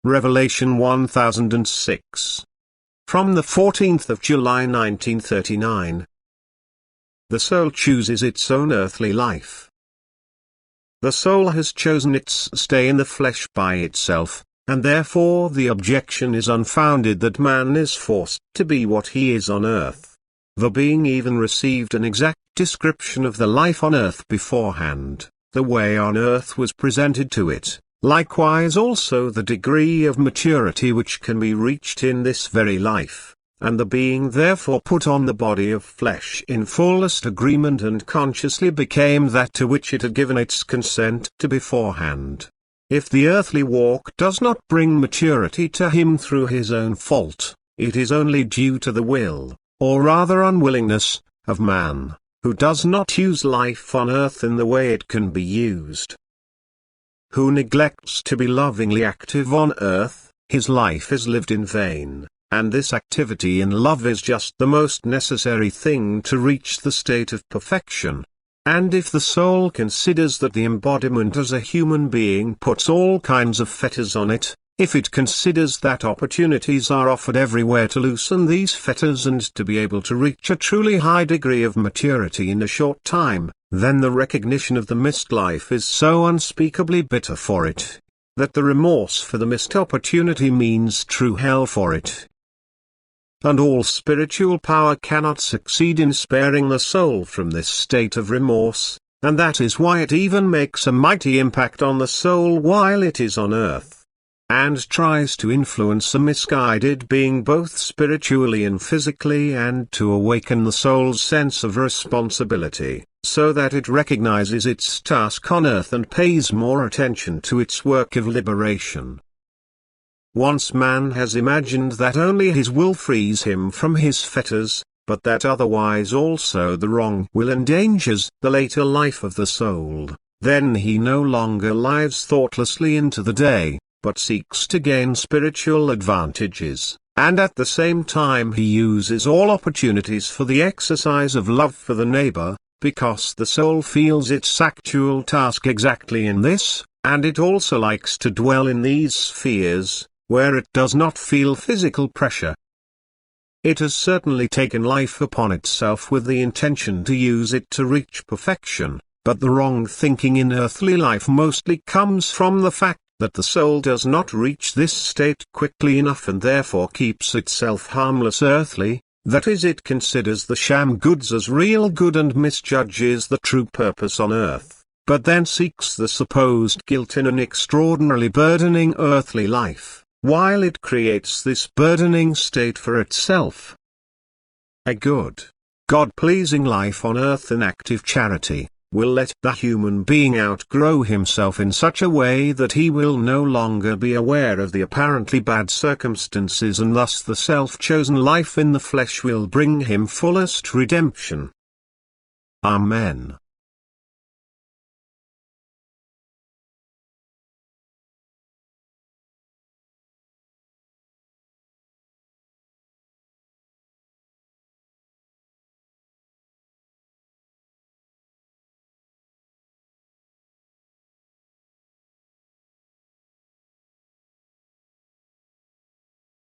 Revelation 1006. From the 14th of July 1939. The soul chooses its own earthly life. The soul has chosen its stay in the flesh by itself, and therefore the objection is unfounded that man is forced to be what he is on earth. The being even received an exact description of the life on earth beforehand. The way on earth was presented to it, likewise also the degree of maturity which can be reached in this very life, and the being therefore put on the body of flesh in fullest agreement and consciously became that to which it had given its consent to beforehand. If the earthly walk does not bring maturity to him through his own fault, it is only due to the will, or rather unwillingness, of man, who does not use life on earth in the way it can be used. Who neglects to be lovingly active on earth, his life is lived in vain, and this activity in love is just the most necessary thing to reach the state of perfection. And if the soul considers that the embodiment as a human being puts all kinds of fetters on it, if it considers that opportunities are offered everywhere to loosen these fetters and to be able to reach a truly high degree of maturity in a short time, then the recognition of the missed life is so unspeakably bitter for it, that the remorse for the missed opportunity means true hell for it. And all spiritual power cannot succeed in sparing the soul from this state of remorse, and that is why it even makes a mighty impact on the soul while it is on earth, and tries to influence a misguided being both spiritually and physically, and to awaken the soul's sense of responsibility, so that it recognizes its task on earth and pays more attention to its work of liberation. Once man has imagined that only his will frees him from his fetters, but that otherwise also the wrong will endangers the later life of the soul, then he no longer lives thoughtlessly into the day, but seeks to gain spiritual advantages, and at the same time he uses all opportunities for the exercise of love for the neighbor, because the soul feels its actual task exactly in this, and it also likes to dwell in these spheres, where it does not feel physical pressure. It has certainly taken life upon itself with the intention to use it to reach perfection, but the wrong thinking in earthly life mostly comes from the fact that the soul does not reach this state quickly enough and therefore keeps itself harmless earthly, that is, it considers the sham goods as real good and misjudges the true purpose on earth, but then seeks the supposed guilt in an extraordinarily burdening earthly life, while it creates this burdening state for itself. A good, God-pleasing life on earth in active charity will let the human being outgrow himself in such a way that he will no longer be aware of the apparently bad circumstances, and thus the self-chosen life in the flesh will bring him fullest redemption. Amen.